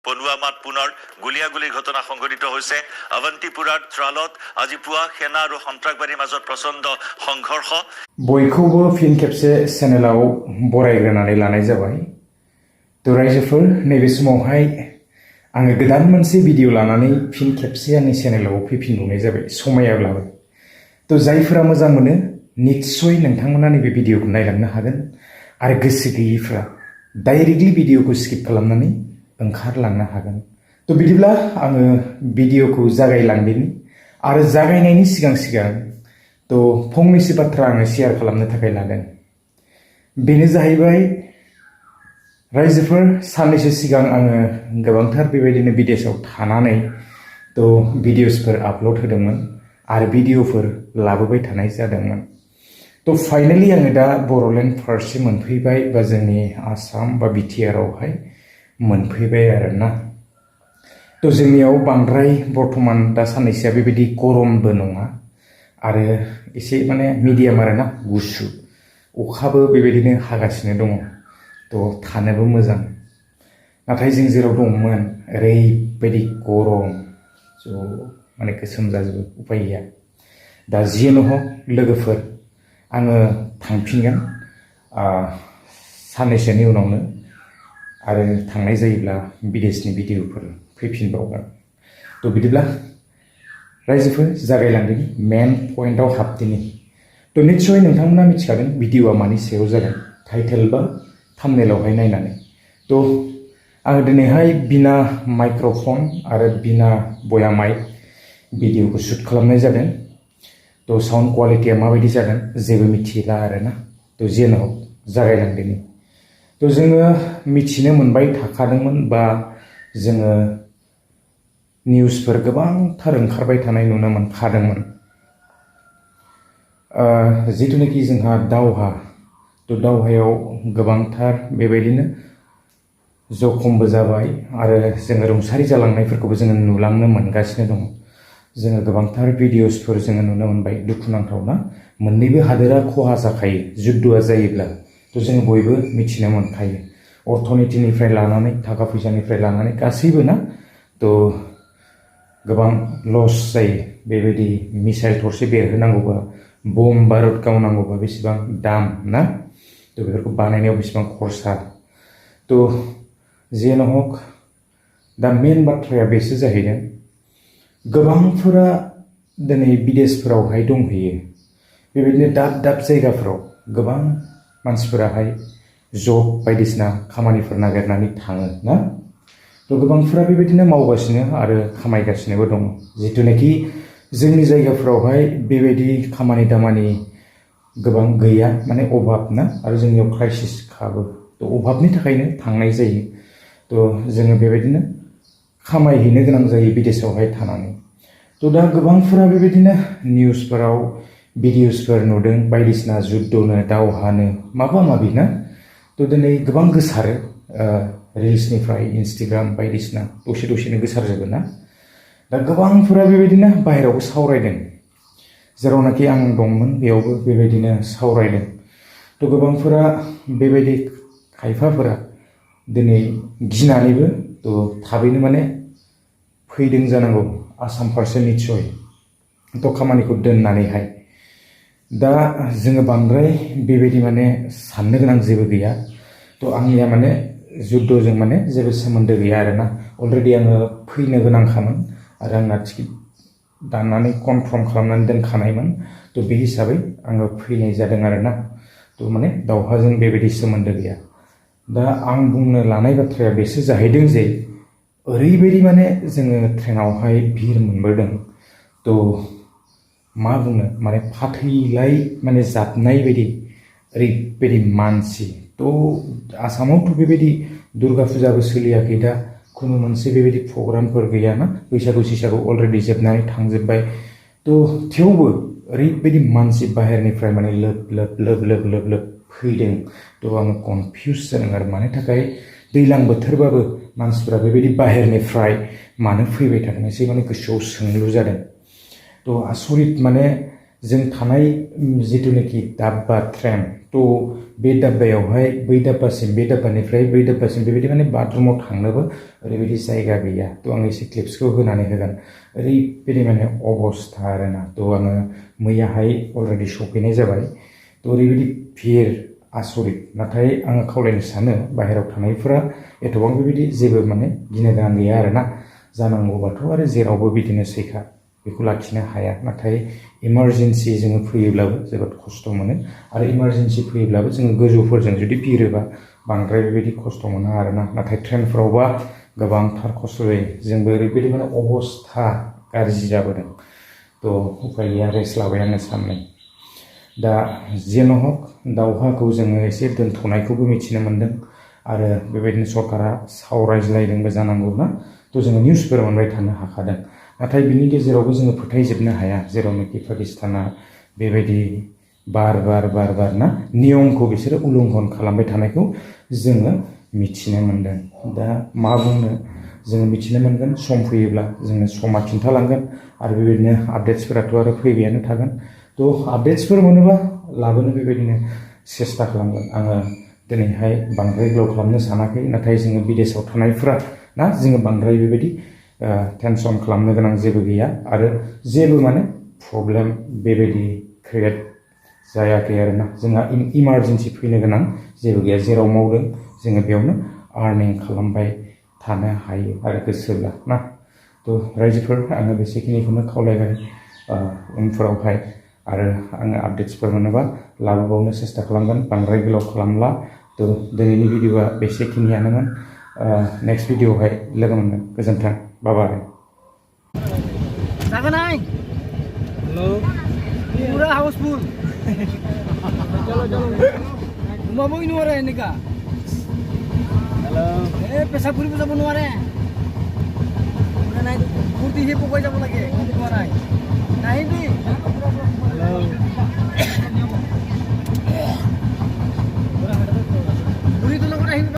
পনুৱামাত পুনৰ গুলীয়াগুলীৰ ঘটনা সংঘটিত হৈছে অৱন্তিপুৰাৰ ত্ৰালত আজি পুৱা সেনা আৰু সন্ত্ৰাসবাদীৰ মাজত প্ৰচণ্ড সংঘৰ্ষ बयखौबो फिन खेबसे चेनेलाव बरायग्रोनानै लानाय जाबाय तो रायजोफोर नैबे समावहाय आङो गोदान मोनसे भिडिअ लानानै फिन खेबसे आंनि चेनेलाव फैफिनबावनाय जाबाय समायाब्लाबो तो जायफोरा मोजां मोनो निश्चय नोंथांमोना नैबे भिडिअखौ नायलांनो हागोन आरो गोसो गैयैफ्रा डाइरेक्टलि भिडिअखौ स्किप खालामनानै ओंखारलांनो हागोन तो बिदिब्ला आङो भिडिअखौ जागायलांदिनि आरो जागायनायनि सिगां तो फंनैसो बाथ्रा आङो शेयार खालामनो थाखाय लादों बेनो जाहैबाय रायजोफोर साननैसो सिगां आङो गोबांथार बेबायदिनो विदेशआव थानानै तो भिडिअसफोर आपल'ड होदोंमोन आरो भिडिअफोर लाबोबाय थानाय जादोंमोन तो फाइनाली आङो दा बर'लेण्ड फारसे मोनफैबाय बा जोंनि आसाम बा बिटिआरआवहाय मोनफैबाय आरोना तो जोंनियाव बांद्राय बर्तमान दा साननैसोआ बेबायदि गरमबो नङा आरो एसे माने मिडियाम आरोना गुसु अखाबो बेबायदिनो हागासिनो दङ तो थानोबो मोजां नाथाय जों जेराव दंमोन ओरैबायदि गरम स' माने गोसोम जाजोबो उपाय गैया दा जियानो हक लोगोफोर आङो थांफिनगोन साननैसोनि उनावनो आरो थांनाय जायोब्ला विदेशनि भिडिअफोर फैफिनबावगोन तो बिदिब्ला रायजोफोर जागायलांदिनि मेन पइन्टआव हाबदिनि तो निश्चय नोंथांमोना मिथिखागोन भिडिअआ मानि सायाव जागोन टाइटेल बा थाम्बनेलावहाय नायनानै तो आङो दिनैहाय बिना माइक्र'फन आरो बिना बया माइक भिडिअखौ शुट खालामनाय जादों तो साउन्ड क्वालिटिया माबायदि जागोन जेबो मिथिला आरोना तो जियानो हक जागायलांदिनि तो जोङो मिथिनो मोनबाय थाखादोंमोन बा जोङो निउसफोर गोबांथार ओंखारबाय थानाय नुनो मोनखादोंमोन जिथुनाखि जोंहा दावहा तो दावहायाव गोबांथार बेबायदिनो जखमबो जाबाय आरो जोङो रुंसारि जालांनायफोरखौबो जोङो नुलांनो मोनगासिनो दङ जोङो गोबांथार भिडिअसफोर जोङो नुनो मोनबाय दुखुनांथावना मोननैबो हादोरा खहा जाखायो जुद्धआ जायोब्ला तो जोङो बयबो मिथिनो मोनखायो अर्थनीतिनिफ्राय लानानै थाखा फैसानिफ्राय लानानै गासैबो ना तो गोबां लस जायो बेबायदि मिसाइल थरसे बेरहोनांगौबा बम बारुद गावनांगौबा बेसेबां दाम ना तो बेफोरखौ बानायनायाव बेसेबां खरसा तो जियानो हक दा मेन बाथ्राया बेसो जाहैदों गोबांफोरा दिनै विदेशफोरावहाय दंहैयो बेबायदिनो दाब दाब जायगाफोराव गोबां मानसिफोराहाय जब बायदिसिना खामानिफोर नागिरनानै थाङो ना तो गोबांफोरा बेबायदिनो मावगासिनो आरो खामायगासिनोबो दङ जिथुनाखि जोंनि जायगाफोरावहाय बेबायदि खामानि दामानि गोबां गैया माने अभाब ना आरो जोंनियाव क्राइसिस खाबो तो अभाबनि थाखायनो थांनाय जायो तो जोङो बेबायदिनो खामायहैनो गोनां जायो विदेशआवहाय थानानै तो दा गोबांफोरा बेबायदिनो निउसफोराव भिडिअसफोर नुदों बायदिसिना जुद्धनो दावहानो माबा माबि ना तो दिनै गोबां गोसारो रिल्सनिफ्राय इन्स्टाग्राम बायदिसिना दसेनो गोसारजोबो ना दा गोबांफोरा बेबायदिनो बाहेरायावबो सावरायदों जेरावनाखि आं दंमोन बेयावबो बेबायदिनो सावरायदों तो गोबांफोरा बेबायदि खायफाफोरा दिनै गिनानैबो तो थाबैनो माने फैदों जानांगौ आसाम फारसे निस्सय तो खामानिखौ दोननानैहाय दा जोङो बांद्राय बेबायदि माने साननो गोनां जेबो गैया तो आंनिया माने जुद्धजों माने जेबो सोमोन्दो गैया आरोना अलरेडि आङो फैनो गोनांखामोन आरो आंना टिकेट दाननानै कनफार्म खालामनानै दोनखानायमोन तो बे हिसाबै आङो फैनाय जादों आरोना तो माने दावहाजों बेबायदि सोमोन्दो गैया दा आं बुंनो लानाय बाथ्राया बेसो जाहैदों जे ओरैबायदि माने जोङो ट्रेनावहाय भिर मोनबोदों तो मा बुंनो माने फाथैलाय माने जाबनाय बायदि ओरैबायदि मानसि तो आसामावथ' बेबायदि दुर्गा फुजाबो सोलियाखै दा खुनु मोनसे बेबायदि प्रग्रामफोर गैयाना बैसागु सिसागु अलरेडि जोबनानै थांजोब्बाय तो थेवबो ओरैबायदि मानसि बाहेरनिफ्राय माने लोब फैदों तो आङो कनफिउस जादों आरो मानि थाखाय दैज्लां बोथोरबाबो मानसिफोरा बेबायदि बाहेरनिफ्राय मानो फैबाय थादों एसे माने गोसोआव सोंलु जादों तो आसरित माने जों थानाय जिथुनाखि दाब्बा ट्रेन तो बे दाब्बायावहाय बै दाब्बासिम बे दाब्बानिफ्राय बै दाब्बासिम बेबायदि माने बाथरुमाव थांनोबो ओरैबायदि जायगा गैया तो आं एसे क्लिप्सखौ होनानै होगोन ओरैबायदि माने अबस्था आरोना तो आङो मैयाहाय अलरेडि सफैनाय जाबाय तो ओरैबायदि भिर आसरित नाथाय आङो खावलायनो सानो बाहेरायाव थानायफोरा एथबां बेबायदि जेबो माने गिनो गोनां गैया आरोना जानांगौबाथ' आरो जेरावबो बिदिनो सैखा बेखौ लाखिनो हाया नाथाय इमारजेन्सि जोङो फैयोब्लाबो जोबोद खस्थ' मोनो आरो इमारजेन्सि फैयोब्लाबो जोङो गोजौफोरजों जुदि बिरोबा बांद्राय बेबायदि खस्थ' मोना आरोना नाथाय ट्रेनफोरावबा गोबांथार खस्थ' जायो जोंबो ओरैबायदि माने अबस्था गाज्रि जाबोदों तो उपाय गैया रेस्ट लाबाय आङो साननै दा जेन' हक दावहाखौ जोङो एसे दोनथ'नायखौबो मिथिनो मोन्दों आरो बेबायदिनो सरकारा सावरायज्लायदोंबो जानांगौ ना तो जोङो निउसफोर मोनबाय थानो हाखादों नाथाय बिनि गेजेरावबो जोङो फोथायजोबनो हाया जेरावनोखि पाकिस्ताना बेबायदि बार बार ना नियमखौ बिसोरो उल्लंघन खालामबाय थानायखौ जोङो मिथिनो मोन्दों दा मा बुंनो जोङो मिथिनो मोनगोन सम फैयोब्ला जोङो समा खिन्थालांगोन आरो बेबायदिनो आपडेट्सफोराथ' आरो फैबायानो थागोन तो आपडेट्सफोर मोनोबा लाबोनो बेबायदिनो सेस्था खालामगोन आङो दिनैहाय बांद्राय गोलाव खालामनो सानाखै नाथाय जोङो बिदेशाव थानायफोरा ना जोङो बांद्राय बेबायदि टेनसन खालामनो गोनां जेबो गैया आरो जेबो माने प्रब्लेम बेबायदि क्रिएट जायाखै आरोना जोंहा इमारजेन्सि फैनो गोनां जेबो गैया जेराव मावदों जोङो बेयावनो आर्निं खालामबाय थानो हायो आरो गोसोब्ला ना तो रायजोफोर आङो बेसेखिनिखौनो खावलायबाय उनफोरावहाय आरो आङो आपडेट्सफोर मोनोबा लाबोबावनो सेस्था खालामगोन बांद्राय गोलाव खालामला तो दिनैनि भिडिअआ बेसेखिनियानोमोन नेक्स्ट भिडिअआवहाय लोगो मोनगोन गोजोन्थों बाय जागोन आइ हेलो पूरा हाउसफुल चलो चलो घुमाबो নোৱাৰে এনেকা हेलो ए পেশা ফুৰিব যাব নোৱাৰে নাই ফূৰ্তি হে পকাই যাব লাগে নোৱাৰে নাই